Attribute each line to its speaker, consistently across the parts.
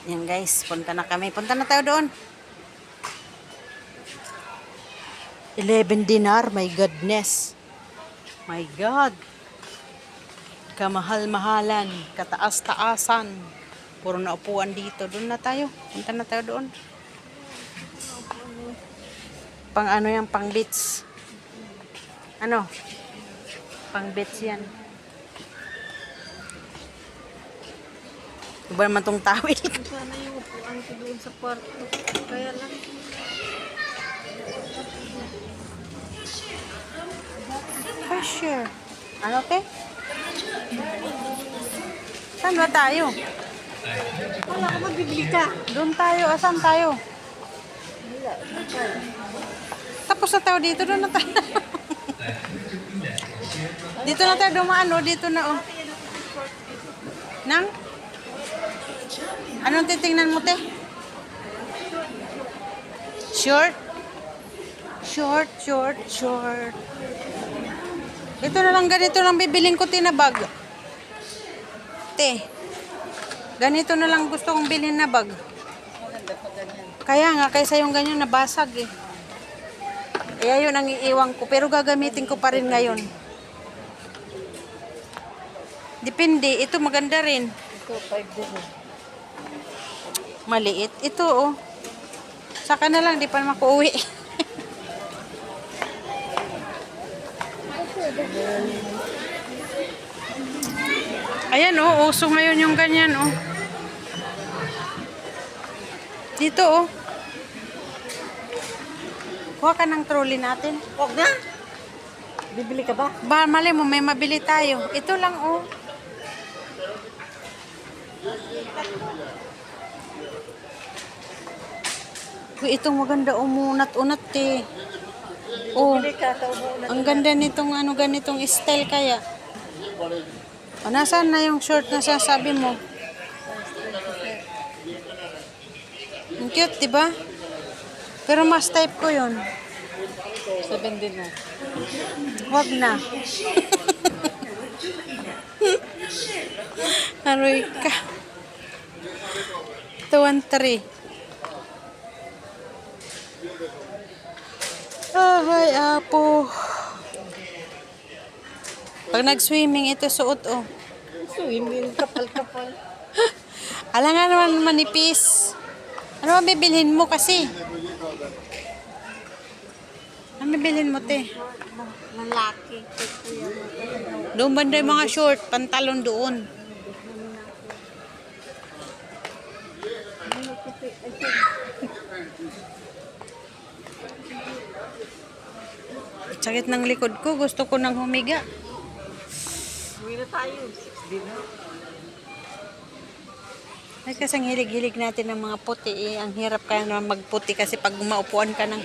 Speaker 1: Yan guys, punta na kami. Punta na tayo doon. 11 dinar, my goodness. My God. Kamahal-mahalan, kataas-taasan. Puro na upuan dito. Doon na tayo. Punta na tayo doon. Pang ano yan, pang beach. Ano? Pang beach yan. Iba naman tong tawil.
Speaker 2: Sana yung upuan ko doon sa kwarto. Kaya lang.
Speaker 1: Cashier. Ano te? Saan ba tayo?
Speaker 2: Wala ka magbibili ka.
Speaker 1: Doon tayo. Asan tayo?
Speaker 2: Wala.
Speaker 1: Tapos na tayo dito. Doon na tayo. Dito na tayo dumaan. O, dito na. O. Nang? Anong titingnan mo te? Short? Short. Ito na lang, ganito lang bibiling ko tinabag. Te, ganito na lang gusto kong bilhin na bag. Kaya nga, kaysa yung ganyan nabasag eh. Kaya yun ang iiwan ko, pero gagamitin ko pa rin ngayon. Depende, ito maganda rin.
Speaker 2: Ito, 5 din.
Speaker 1: Maliit, ito oh. Saka na lang, di pa makuuwi. Ayan oh, uso ngayon yung ganyan oh. Dito oh. Kuha ka ng trolley natin.
Speaker 2: Huwag na. Bibili ka ba?
Speaker 1: Ba, mali mo, may mabili tayo. Ito lang oh. Uy, itong maganda umunat-unat eh. Oh,
Speaker 2: Bibili ka. Taubo na.
Speaker 1: ang ganda nitong ano, ganitong style kaya. O, nasaan na yung short na sasabi mo? Ang cute, di ba? Pero mas type ko yun.
Speaker 2: 7 din na.
Speaker 1: Wag na. Aroy ka. 213. Ay, apo. Pag nag-swimming, ito suot, oh.
Speaker 2: Swimming, kapal-kapal.
Speaker 1: Alam nga naman manipis. Ano ba bibilhin mo kasi? Ano bibilhin mo, te?
Speaker 2: Lalaki.
Speaker 1: Doon banda yung mga short, pantalon doon. Sakit ng likod ko, gusto ko nang humiga.
Speaker 2: Uwi na tayo. 6 din na.
Speaker 1: Ay, kasi ang hilig-hilig natin ng mga puti eh. Ang hirap kaya naman magputi kasi pag maupuan ka ng...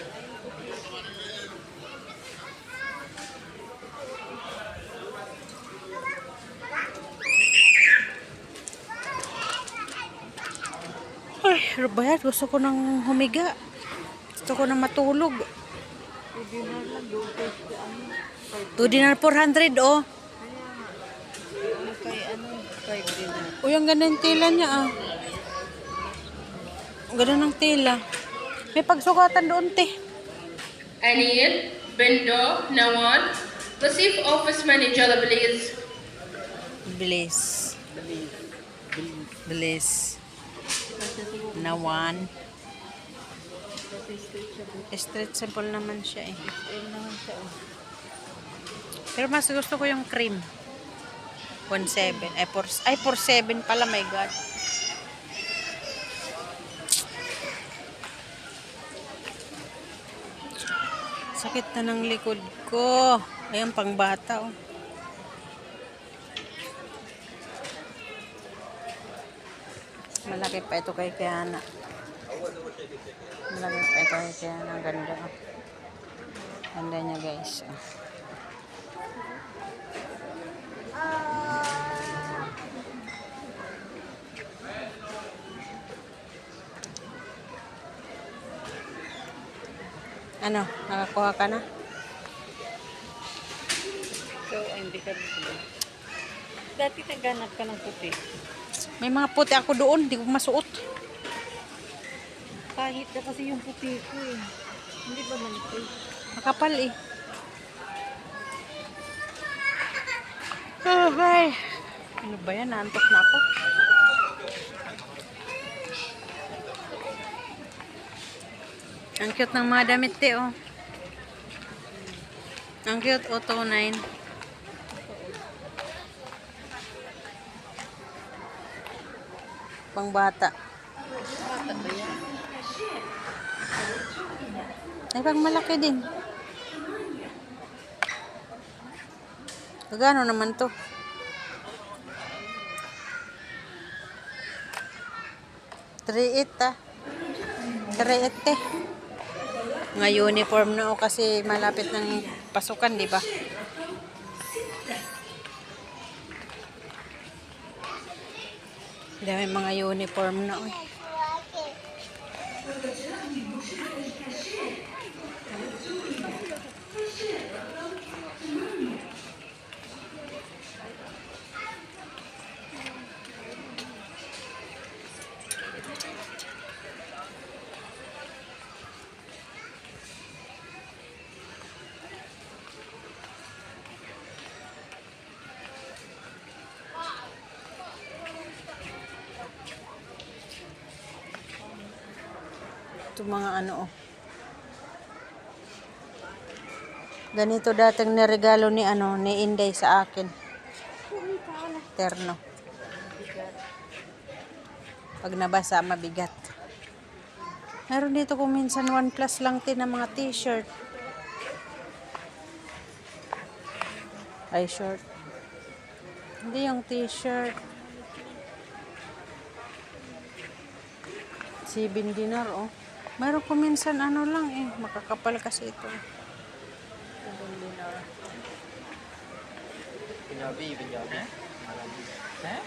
Speaker 1: Ay, Rubayat, gusto ko nang humiga. Gusto ko nang matulog.
Speaker 2: Hindi na lang. Doon kay ano.
Speaker 1: 2 dinar 400, oh.
Speaker 2: Ano kay ano. 5 din na.
Speaker 1: Uy, ang ganda ng tela niya, ah. Ang ganda ng tela. May pagsugatan doon, te.
Speaker 3: Anil, Bindo, Nawan, Receive Office Manager, please.
Speaker 1: Bliss. Nawan. Street simple naman siya eh. Pero mas gusto ko yung cream. 1.7. Ay, 4.7 pala, my God. Sakit na ng likod ko. Ayan, pang bata, oh. Malaki pa ito kay Kiana. Malaki pa ito kay Kiana. Ang ganda, oh. Ganda niya, guys. Oh. Ano? Nakakuha ka na?
Speaker 2: So, hindi ka bibili. Dati naghanap ka ng puti.
Speaker 1: May mga puti ako doon. Di ko masuot.
Speaker 2: Pangit na kasi yung puti ko eh. Hindi ba manipis?
Speaker 1: Makapal eh. Oh, hi. Ano ba yan? Naantok na ako. Ang cute ng mga damit te, oh. Ang cute, Auto 9. Pang bata.
Speaker 2: Bata ba yan?
Speaker 1: Ay, pang malaki din. Gano naman to? 3.8 ah. 3.8 eh. Nga uniform na o kasi malapit ng pasukan, di ba? Dami mga uniform na o. Ito mga ano oh. Ganito dating niregalo ni ano ni Inday sa akin. Terno. Pag nabasa mabigat. Meron dito kung minsan 1 plus lang din ng mga t-shirt. Ay short. Hindi yung t-shirt. 7 dinar oh. Meron ko minsan ano lang eh. Makakapal kasi ito. 7 dinar.
Speaker 4: Punjabi. हैं?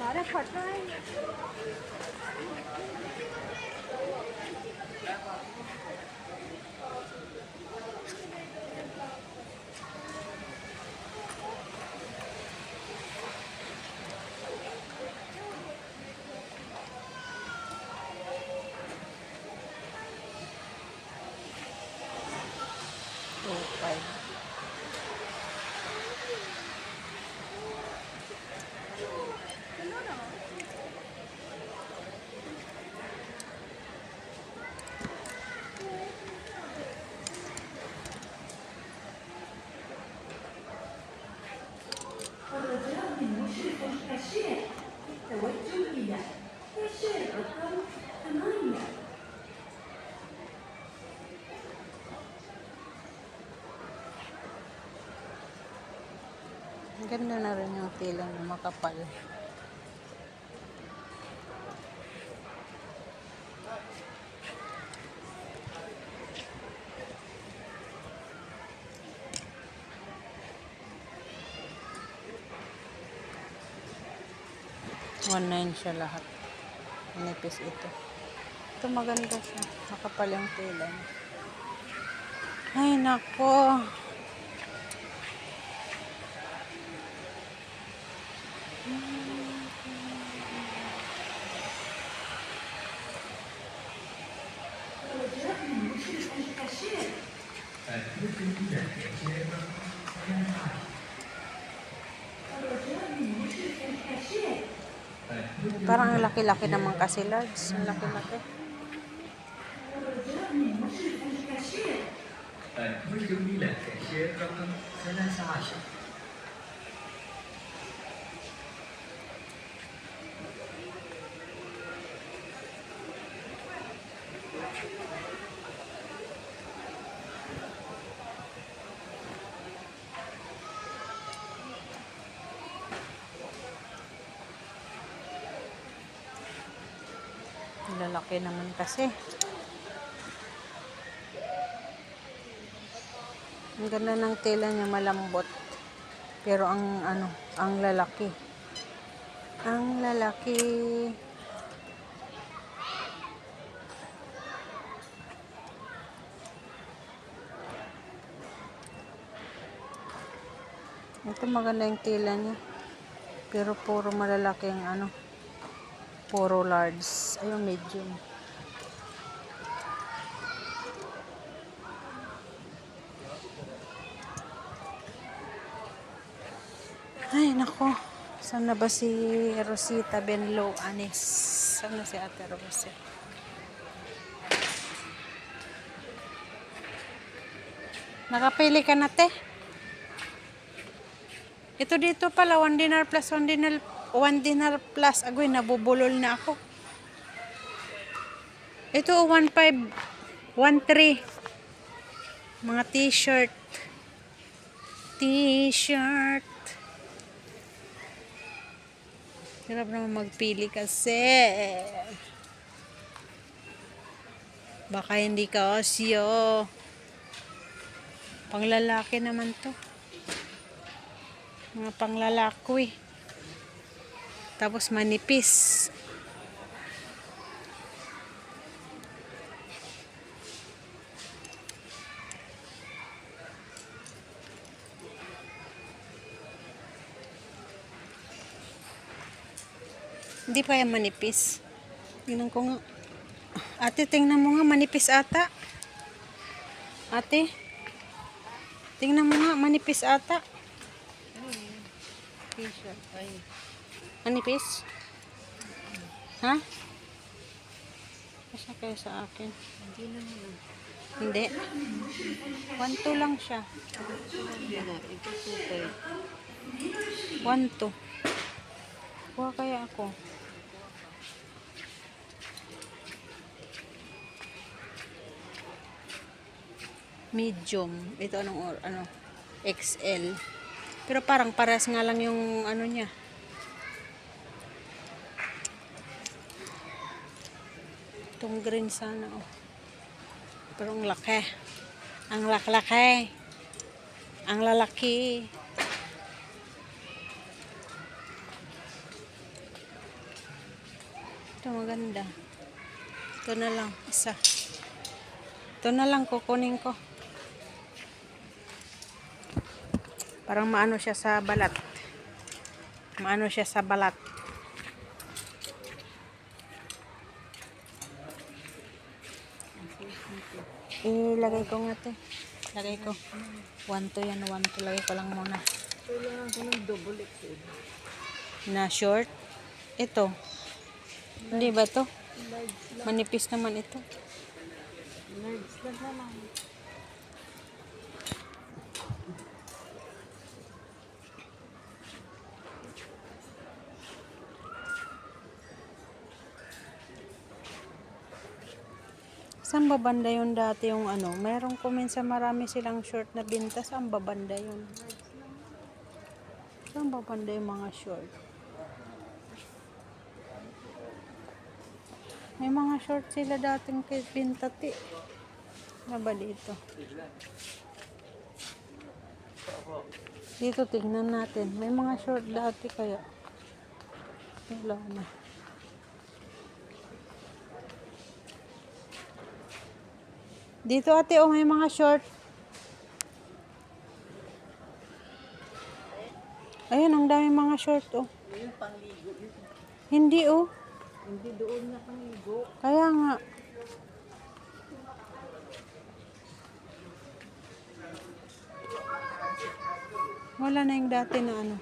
Speaker 2: Para patay.
Speaker 1: Okay. Ang ganda na rin yung tilang na makapal. $1.9 siya lahat. Manipis ito. Ito maganda siya. Makapal yung tela niya. Ay, nako. Parang ang laki-laki naman kasi large. Ang laki-laki.
Speaker 4: 不是用力了，感谢刚刚灾难下手。
Speaker 1: Lalaki naman kasi. Ang ganda ng tela niya, malambot. Pero ang ano, ang lalaki. Ang lalaki. Ito maganda yung tela niya. Pero puro malalaki ang ano. Puro large. Ayun, medium. Ay, nako. Saan na ba si Rosita Benlo Anis? Saan na si Ate Rosita? Nakapili ka na, te? Ito dito pala, 1 dinar plus 1 dinar, 1 dinar plus. Agoy, nabubulol na ako. Ito, 1.5, 1.3. Mga t-shirt. T-shirt. Hirap naman magpili kasi. Baka hindi ka osyo. Panglalaki naman to. Mga panglalaki. Tapos manipis. Hindi pa yan manipis. Tingnan ko nga. Ate, tingnan mo nga. Manipis ata. Ate. Tingnan mo nga. Manipis ata.
Speaker 2: T-shirt. Ay,
Speaker 1: Manipis? Ha? Kasi kayo sa akin.
Speaker 2: hindi naman.
Speaker 1: Hindi. 1.2 lang siya.
Speaker 2: Hindi na. Ito super.
Speaker 1: 1.2. Kuha kaya ako. Medium. Ito ano? XL. Pero parang paras nga lang yung ano niya. Itong green sana, oh. Pero ang laki. Ang laki. Ang lalaki. Ito maganda. Ito na lang. Isa. Ito na lang kukunin ko. Parang maano siya sa balat. Maano siya sa balat. Ilagay ko nga, te. Lagay ko. 1.2 yan. 1.2. Lagay ko lang muna.
Speaker 2: Kailangan ko ng double XL.
Speaker 1: Na short. Ito. Hindi ba to?
Speaker 2: Large lang.
Speaker 1: Manipis naman ito.
Speaker 2: Large lang naman.
Speaker 1: Saan ba banda yun dati yung ano? Merong comment sa marami silang short na binta. Saan ba banda yun? Saan ba banda yung mga short? May mga short sila dating kay binta, ti. Ano ba dito? Dito tingnan natin. May mga short dati kaya. Wala na. Dito ate, oh, may mga short. Ayan, ang dami mga short, oh.
Speaker 2: Yung pangligo.
Speaker 1: Hindi, oh.
Speaker 2: Hindi doon na pangligo.
Speaker 1: Kaya nga. Wala na yung dati na ano.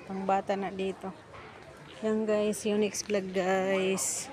Speaker 1: Pang bata na dito. Yan guys, yung next vlog guys.